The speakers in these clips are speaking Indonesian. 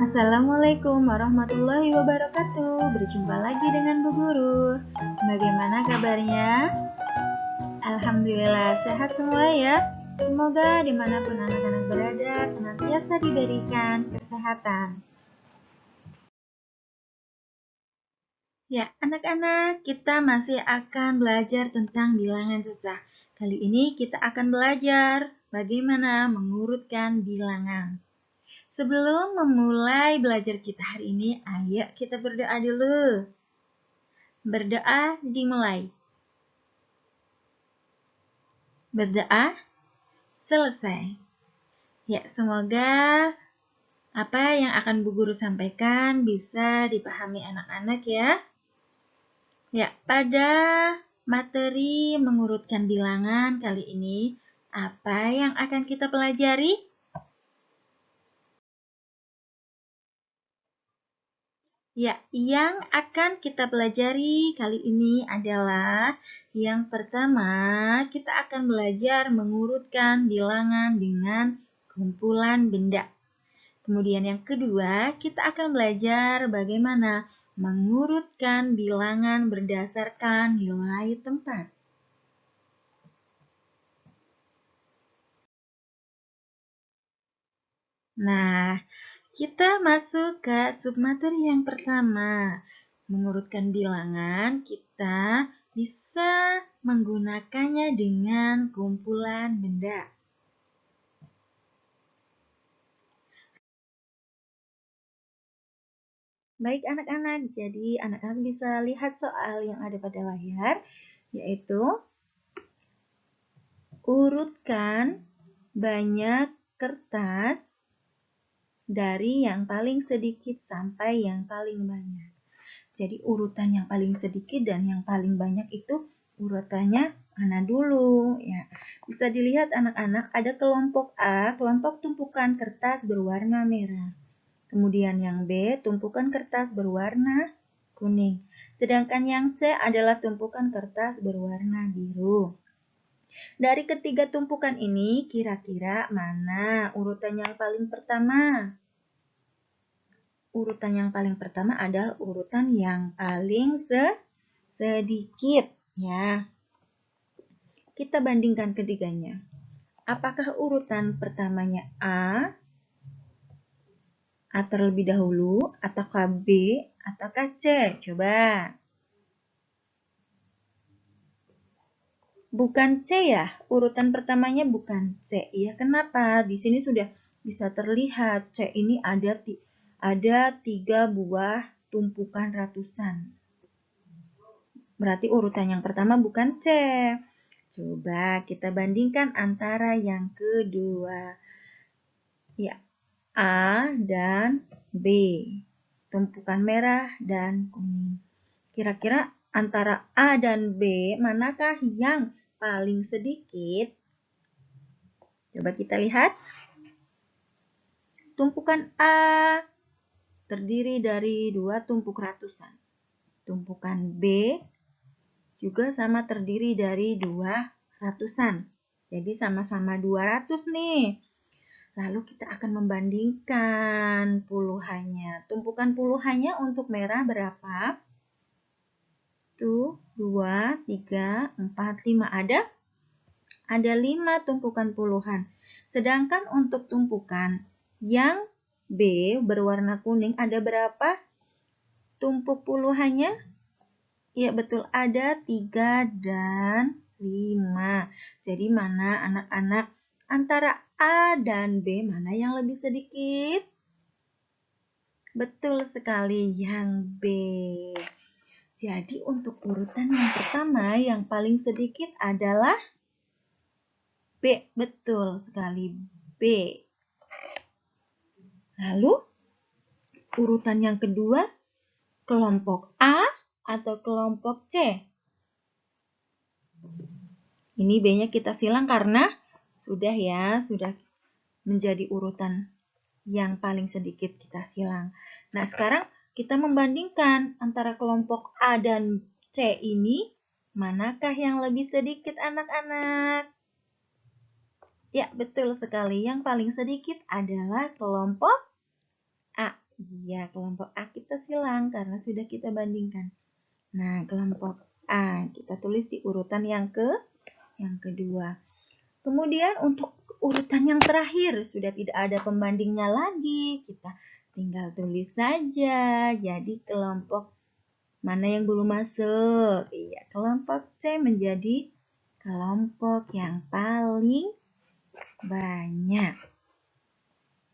Assalamualaikum warahmatullahi wabarakatuh. Berjumpa lagi dengan Bu Guru. Bagaimana kabarnya? Alhamdulillah sehat semua ya. Semoga dimanapun anak-anak berada senantiasa diberikan kesehatan. Ya, anak-anak, kita masih akan belajar tentang bilangan susah. Kali ini kita akan belajar bagaimana mengurutkan bilangan. Sebelum memulai belajar kita hari ini, ayo kita berdoa dulu. Berdoa dimulai. Berdoa selesai. Ya, semoga apa yang akan Bu Guru sampaikan bisa dipahami anak-anak ya. Ya, pada materi mengurutkan bilangan kali ini, apa yang akan kita pelajari? Ya, yang akan kita pelajari kali ini adalah yang pertama, kita akan belajar mengurutkan bilangan dengan kumpulan benda. Kemudian yang kedua, kita akan belajar bagaimana mengurutkan bilangan berdasarkan nilai tempat. Nah, kita masuk ke submateri yang pertama. Mengurutkan bilangan, kita bisa menggunakannya dengan kumpulan benda. Baik anak-anak, jadi anak-anak bisa lihat soal yang ada pada layar, yaitu urutkan banyak kertas dari yang paling sedikit sampai yang paling banyak. Jadi urutan yang paling sedikit dan yang paling banyak itu urutannya mana dulu ya. Bisa dilihat anak-anak ada kelompok A, kelompok tumpukan kertas berwarna merah. Kemudian yang B, tumpukan kertas berwarna kuning. Sedangkan yang C adalah tumpukan kertas berwarna biru. Dari ketiga tumpukan ini, kira-kira mana urutan yang paling pertama? Urutan yang paling pertama adalah urutan yang paling sedikit ya. Kita bandingkan ketiganya. Apakah urutan pertamanya A terlebih dahulu, ataukah B, ataukah C? Coba. Bukan C ya, urutan pertamanya bukan C. Ya, kenapa? Di sini sudah bisa terlihat C ini ada 3 buah tumpukan ratusan. Berarti urutan yang pertama bukan C. Coba kita bandingkan antara yang kedua. Ya, A dan B. Tumpukan merah dan kuning. Kira-kira antara A dan B, manakah yang paling sedikit? Coba kita lihat. Tumpukan A terdiri dari 2 tumpuk ratusan. Tumpukan B juga sama terdiri dari 2 ratusan. Jadi sama-sama 200 nih. Lalu kita akan membandingkan puluhannya. Tumpukan puluhannya untuk merah berapa? Tuh, 2, 3, 4, 5. Ada 5 tumpukan puluhan. Sedangkan untuk tumpukan yang B berwarna kuning ada berapa tumpuk puluhannya? Ya betul, ada 3 dan 5. Jadi mana anak-anak? Antara A dan B mana yang lebih sedikit? Betul sekali, yang B. Jadi untuk urutan yang pertama yang paling sedikit adalah B. Betul sekali, B. Lalu urutan yang kedua, kelompok A atau kelompok C? Ini B-nya kita silang karena sudah menjadi urutan yang paling sedikit kita silang. Nah, sekarang kita membandingkan antara kelompok A dan C ini, manakah yang lebih sedikit anak-anak? Ya, betul sekali. Yang paling sedikit adalah kelompok A. Iya, kelompok A kita silang karena sudah kita bandingkan. Nah, kelompok A kita tulis di urutan yang kedua. Kemudian untuk urutan yang terakhir sudah tidak ada pembandingnya lagi. Kita tinggal tulis saja. Jadi kelompok mana yang belum masuk? Iya, kelompok C menjadi kelompok yang paling banyak.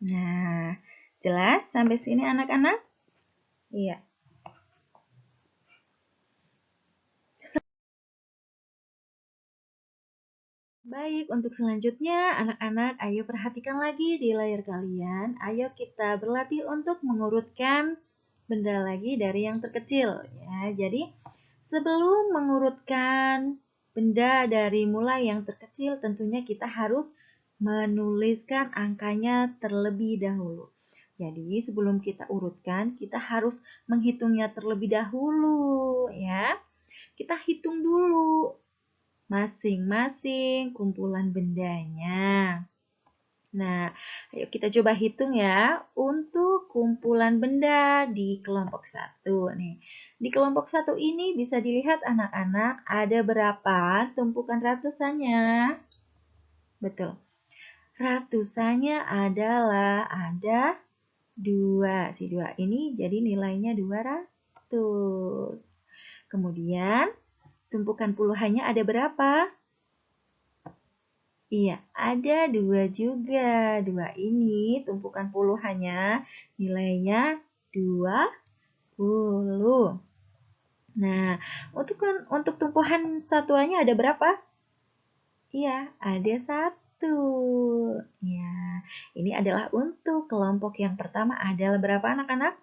Nah, jelas sampai sini anak-anak? Iya. Baik, untuk selanjutnya anak-anak ayo perhatikan lagi di layar kalian. Ayo kita berlatih untuk mengurutkan benda lagi dari yang terkecil. Ya, jadi sebelum mengurutkan benda dari mulai yang terkecil, tentunya kita harus menuliskan angkanya terlebih dahulu. Jadi sebelum kita urutkan, kita harus menghitungnya terlebih dahulu ya. Kita hitung dulu masing-masing kumpulan bendanya. Nah, ayo kita coba hitung ya untuk kumpulan benda di kelompok 1 nih. Di kelompok 1 ini bisa dilihat anak-anak ada berapa tumpukan ratusannya? Betul. Ratusannya adalah ada 2. Si 2 ini jadi nilainya 200. Kemudian tumpukan puluhannya ada berapa? Iya, ada 2 juga. 2 ini tumpukan puluhannya nilainya 20. Nah, untuk tumpukan satuannya ada berapa? Iya, ada 1. Ya, ini adalah untuk kelompok yang pertama adalah berapa anak-anak?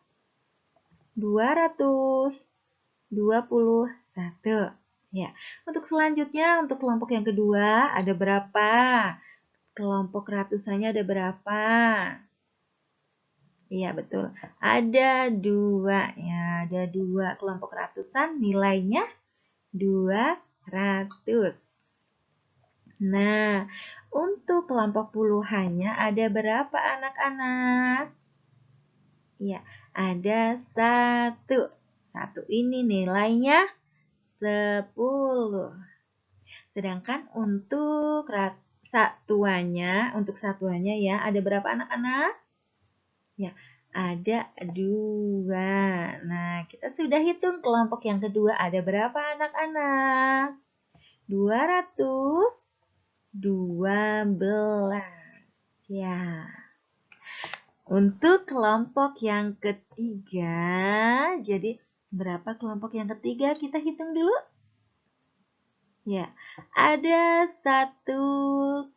221. Ya, untuk selanjutnya untuk kelompok yang kedua ada berapa? Kelompok ratusannya ada berapa? Iya, betul. Ada 2 ya, ada 2 kelompok ratusan nilainya 200. Nah, untuk kelompok puluhannya ada berapa anak-anak? Iya, ada 1. 1 ini nilainya 10. Sedangkan untuk satuannya ya, ada berapa anak-anak? Ya, ada 2. Nah, kita sudah hitung kelompok yang kedua ada berapa anak-anak? 212. Ya. Untuk kelompok yang ketiga, jadi berapa kelompok yang ketiga? Kita hitung dulu. Ya, ada 1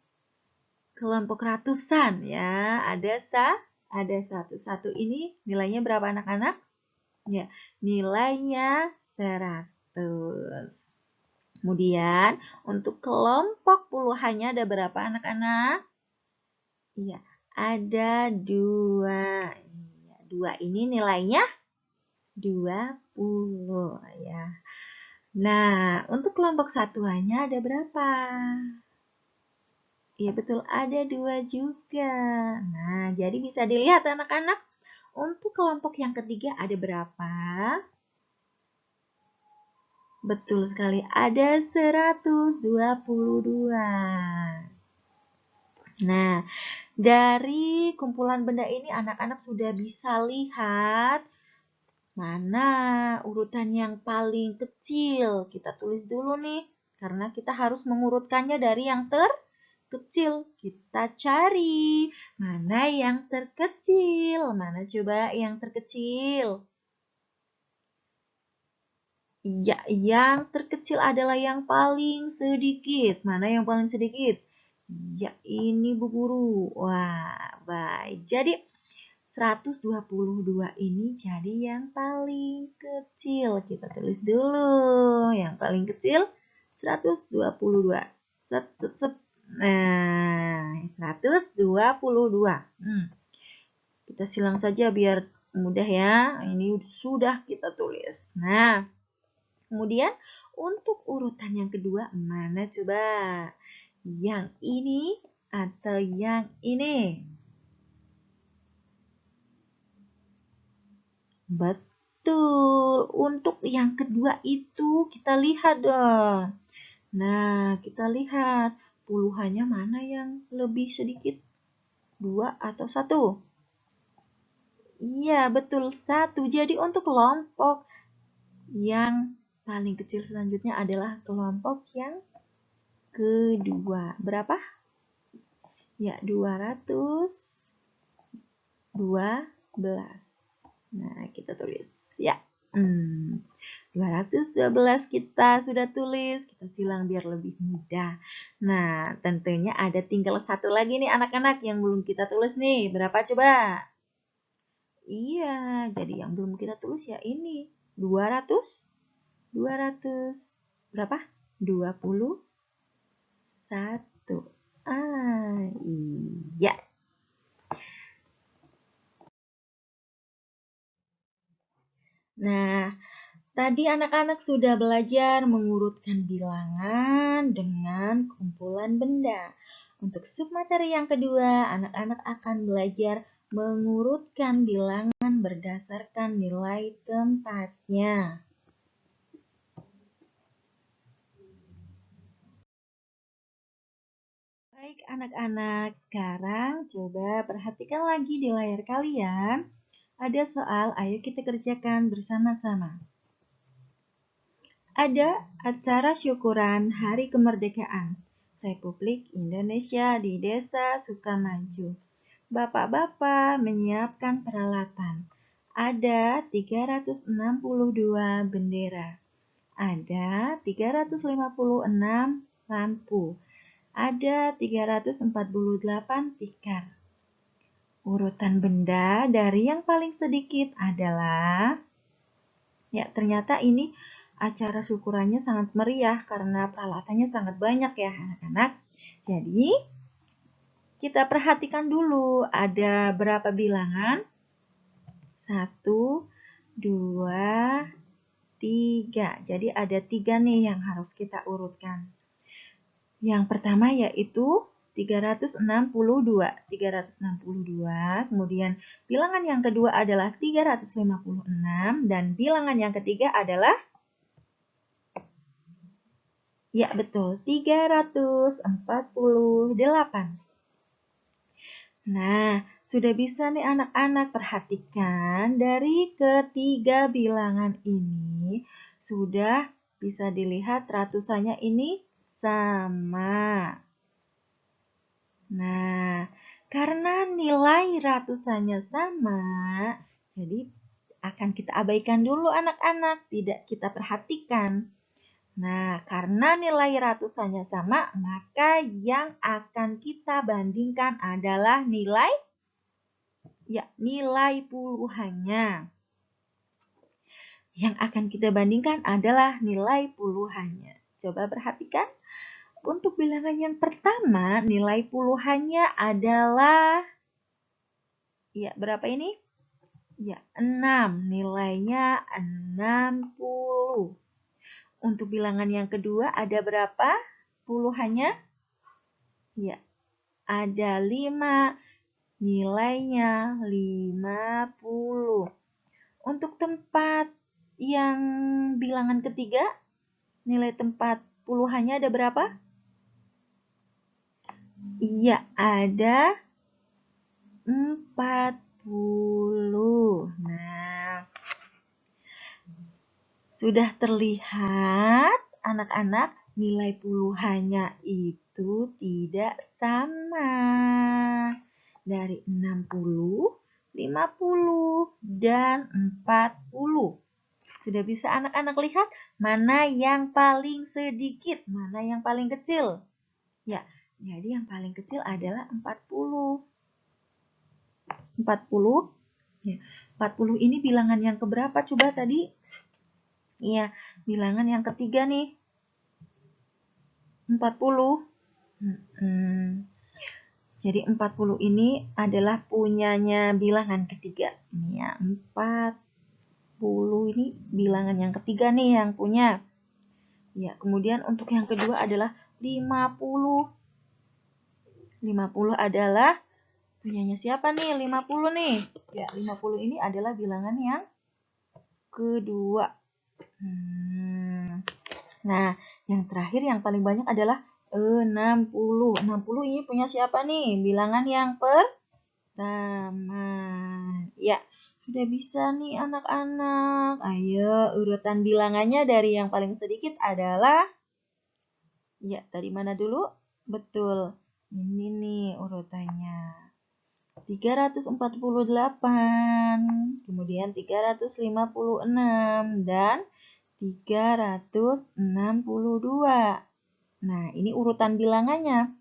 kelompok ratusan ya. Ada 1. 1 ini nilainya berapa anak-anak? Ya, nilainya 100. Kemudian untuk kelompok puluhannya ada berapa anak-anak? Iya, ada 2. 2 ini nilainya 20 ya. Nah, untuk kelompok satuannya ada berapa? Iya betul, ada 2 juga. Nah, jadi bisa dilihat anak-anak, untuk kelompok yang ketiga ada berapa? Betul sekali, ada 122. Nah, dari kumpulan benda ini anak-anak sudah bisa lihat mana urutan yang paling kecil. Kita tulis dulu nih, karena kita harus mengurutkannya dari yang terkecil. Kita cari mana yang terkecil. Mana coba yang terkecil? Ya, yang terkecil adalah yang paling sedikit. Mana yang paling sedikit? Ya, ini Bu Guru. Wah, baik. Jadi 122 ini jadi yang paling kecil. Kita tulis dulu. Yang paling kecil 122. Set, set, set. Nah, 122. Kita silang saja biar mudah ya. Ini sudah kita tulis. Nah, kemudian untuk urutan yang kedua mana coba? Yang ini atau yang ini? Betul. Untuk yang kedua itu kita lihat dong. Nah, kita lihat puluhannya mana yang lebih sedikit? 2 atau 1? Iya, betul 1. Jadi untuk kelompok yang paling kecil selanjutnya adalah kelompok yang kedua. Berapa? Ya, 212. Nah, kita tulis. Ya, 212 kita sudah tulis. Kita silang biar lebih mudah. Nah, tentunya ada tinggal satu lagi nih anak-anak yang belum kita tulis nih. Berapa coba? Iya, jadi yang belum kita tulis ya ini. 200. 200. Berapa? 21. Iya. Nah, tadi anak-anak sudah belajar mengurutkan bilangan dengan kumpulan benda. Untuk submateri yang kedua, anak-anak akan belajar mengurutkan bilangan berdasarkan nilai tempatnya. Baik anak-anak, sekarang coba perhatikan lagi di layar kalian. Ada soal, ayo kita kerjakan bersama-sama. Ada acara syukuran Hari Kemerdekaan Republik Indonesia di Desa Sukamaju. Bapak-bapak menyiapkan peralatan. Ada 362 bendera. Ada 356 lampu. Ada 348 tikar. Urutan benda dari yang paling sedikit adalah, ya ternyata ini acara syukurannya sangat meriah karena peralatannya sangat banyak ya anak-anak. Jadi kita perhatikan dulu ada berapa bilangan? 1, 2, 3. Jadi ada 3 nih yang harus kita urutkan. Yang pertama yaitu 362. 362, kemudian bilangan yang kedua adalah 356, dan bilangan yang ketiga adalah, ya betul, 348. Nah, sudah bisa nih anak-anak perhatikan dari ketiga bilangan ini sudah bisa dilihat ratusannya ini sama. Nah, karena nilai ratusannya sama, jadi akan kita abaikan dulu anak-anak, tidak kita perhatikan. Nah, karena nilai ratusannya sama, maka yang akan kita bandingkan adalah nilai puluhannya. Yang akan kita bandingkan adalah nilai puluhannya. Coba perhatikan. Untuk bilangan yang pertama, nilai puluhannya adalah, ya berapa ini? Ya, 6. Nilainya 60. Untuk bilangan yang kedua ada berapa puluhannya? Ya, ada 5. Nilainya 50. Untuk tempat yang bilangan ketiga, nilai tempat puluhannya ada berapa? Iya, ada 40. Nah, sudah terlihat anak-anak nilai puluhannya itu tidak sama. Dari 60, 50, dan 40. Sudah bisa anak-anak lihat mana yang paling sedikit, mana yang paling kecil? Ya, jadi yang paling kecil adalah 40. 40. Ya, 40 ini bilangan yang keberapa coba tadi? Iya, bilangan yang ketiga nih. 40. Jadi 40 ini adalah punyanya bilangan ketiga. Ini ya, 40 ini bilangan yang ketiga nih yang punya. Ya, kemudian untuk yang kedua adalah 50. 50 adalah punyanya siapa nih? 50 nih. Ya, 50 ini adalah bilangan yang kedua. Nah, yang terakhir yang paling banyak adalah 60. 60 ini punya siapa nih? Bilangan yang pertama. Ya, sudah bisa nih anak-anak. Ayo, urutan bilangannya dari yang paling sedikit adalah, ya, dari mana dulu? Betul, ini nih urutannya. 348, kemudian 356, dan 362. Nah, ini urutan bilangannya.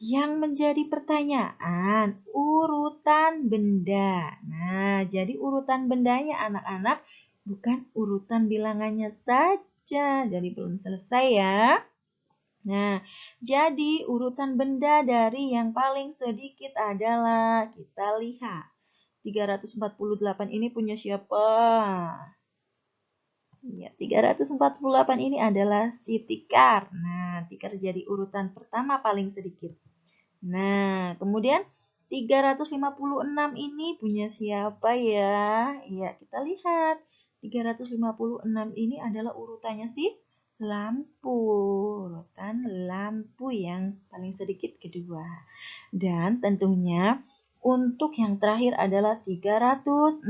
Yang menjadi pertanyaan, urutan benda. Nah, jadi urutan bendanya anak-anak bukan urutan bilangannya saja. Jadi belum selesai ya. Nah, jadi urutan benda dari yang paling sedikit adalah, kita lihat, 348 ini punya siapa? Ya, 348 ini adalah si Tikar. Nah, Tikar jadi urutan pertama paling sedikit. Nah, kemudian 356 ini punya siapa ya? Ya, kita lihat. 356 ini adalah urutannya si lampu. Urutan lampu yang paling sedikit kedua. Dan tentunya untuk yang terakhir adalah 362.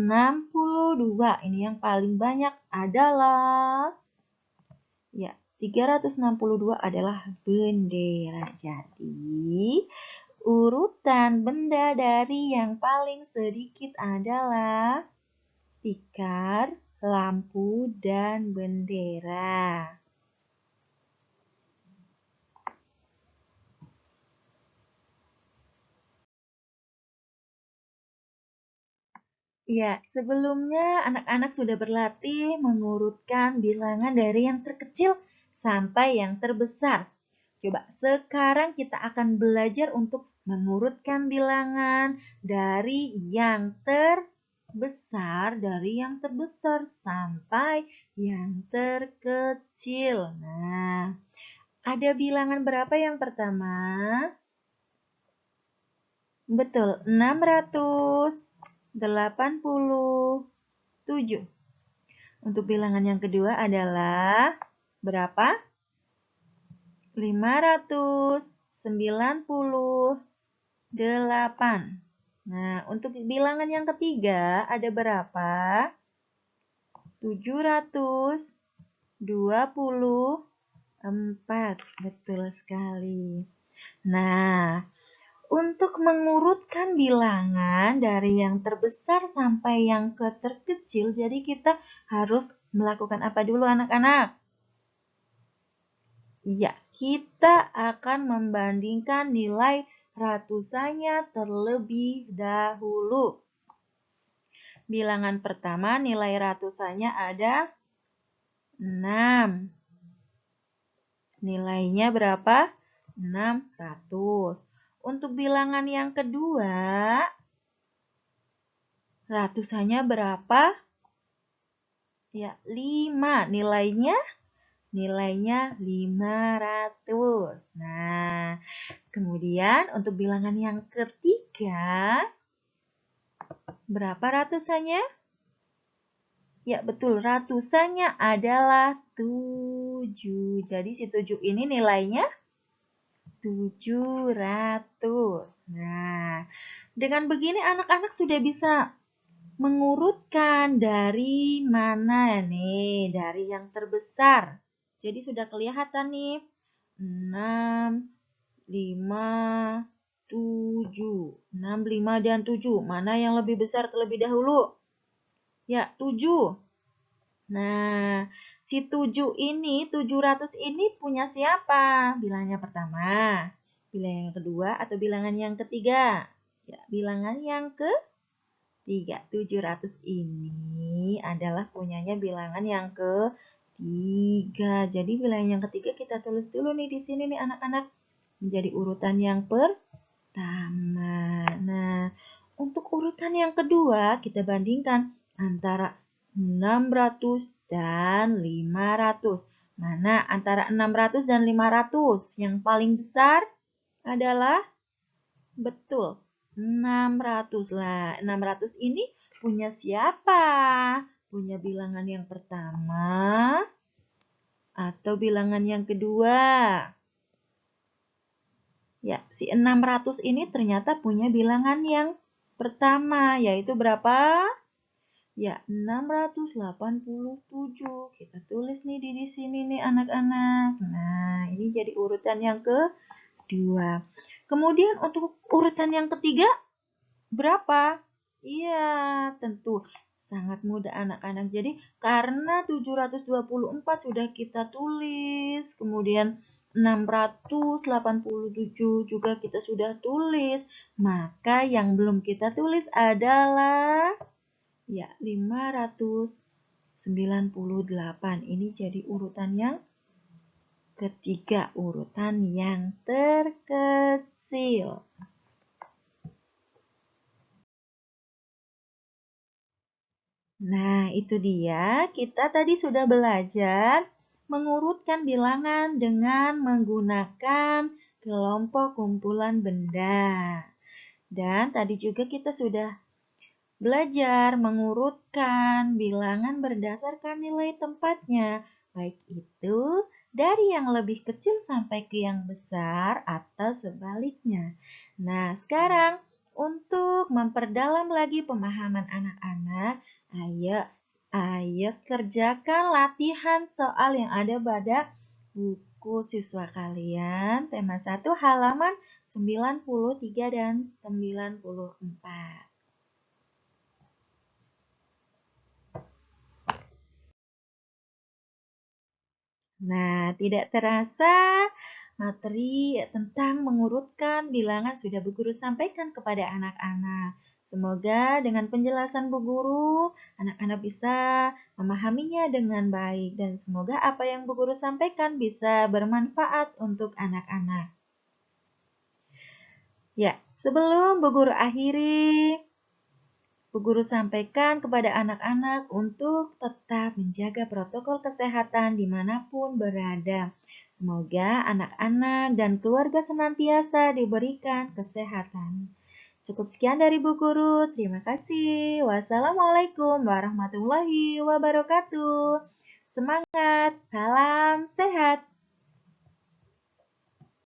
Ini yang paling banyak adalah, ya, 362 adalah bendera. Jadi, urutan benda dari yang paling sedikit adalah tikar, lampu, dan bendera. Ya, sebelumnya anak-anak sudah berlatih mengurutkan bilangan dari yang terkecil sampai yang terbesar. Coba sekarang kita akan belajar untuk mengurutkan bilangan dari yang terbesar sampai yang terkecil. Nah, ada bilangan berapa yang pertama? Betul, 687. Untuk bilangan yang kedua adalah berapa? 598. Nah, untuk bilangan yang ketiga ada berapa? 724. Betul sekali. Nah, untuk mengurutkan bilangan dari yang terbesar sampai yang ke terkecil, jadi kita harus melakukan apa dulu anak-anak? Ya, kita akan membandingkan nilai ratusannya terlebih dahulu. Bilangan pertama nilai ratusannya ada 6. Nilainya berapa? 600. Untuk bilangan yang kedua, ratusannya berapa? Ya, 5. Nilainya 500. Nah, kemudian untuk bilangan yang ketiga, berapa ratusannya? Ya, betul. Ratusannya adalah 7. Jadi si 7 ini nilainya 700. Nah, dengan begini anak-anak sudah bisa mengurutkan dari mana nih? Dari yang terbesar. Jadi sudah kelihatan nih. 6, 5, 7. 6, 5, dan 7. Mana yang lebih besar terlebih dahulu? Ya, 7. Nah, si 7 ini, 700 ini punya siapa? Bilangannya pertama, bilangan yang kedua, atau bilangan yang ketiga? Ya, bilangan yang ketiga. 700 ini adalah punyanya bilangan yang ketiga. Jadi bilangan yang ketiga kita tulis dulu nih di sini nih anak-anak. Menjadi urutan yang pertama. Nah, untuk urutan yang kedua kita bandingkan antara 600 dan 500. Mana antara 600 dan 500? Yang paling besar adalah, betul, 600 lah. 600 ini punya siapa? Punya bilangan yang pertama atau bilangan yang kedua? Ya, si 600 ini ternyata punya bilangan yang pertama, yaitu berapa? Ya, 687. Kita tulis nih di sini nih anak-anak. Nah, ini jadi urutan yang kedua. Kemudian untuk urutan yang ketiga, berapa? Iya, tentu sangat mudah anak-anak. Jadi, karena 724 sudah kita tulis, kemudian 687 juga kita sudah tulis, maka yang belum kita tulis adalah ya 598. Ini jadi urutan yang ketiga, urutan yang terkecil. Nah, itu dia. Kita tadi sudah belajar mengurutkan bilangan dengan menggunakan kelompok kumpulan benda. Dan tadi juga kita sudah belajar mengurutkan bilangan berdasarkan nilai tempatnya, baik itu dari yang lebih kecil sampai ke yang besar atau sebaliknya. Nah, sekarang untuk memperdalam lagi pemahaman anak-anak, ayo kerjakan latihan soal yang ada pada buku siswa kalian, tema 1 halaman 93 dan 94. Nah, tidak terasa materi tentang mengurutkan bilangan sudah Bu Guru sampaikan kepada anak-anak. Semoga dengan penjelasan Bu Guru, anak-anak bisa memahaminya dengan baik dan semoga apa yang Bu Guru sampaikan bisa bermanfaat untuk anak-anak. Ya, sebelum Bu Guru akhiri, Bu Guru sampaikan kepada anak-anak untuk tetap menjaga protokol kesehatan dimanapun berada. Semoga anak-anak dan keluarga senantiasa diberikan kesehatan. Cukup sekian dari Bu Guru. Terima kasih. Wassalamualaikum warahmatullahi wabarakatuh. Semangat, salam sehat.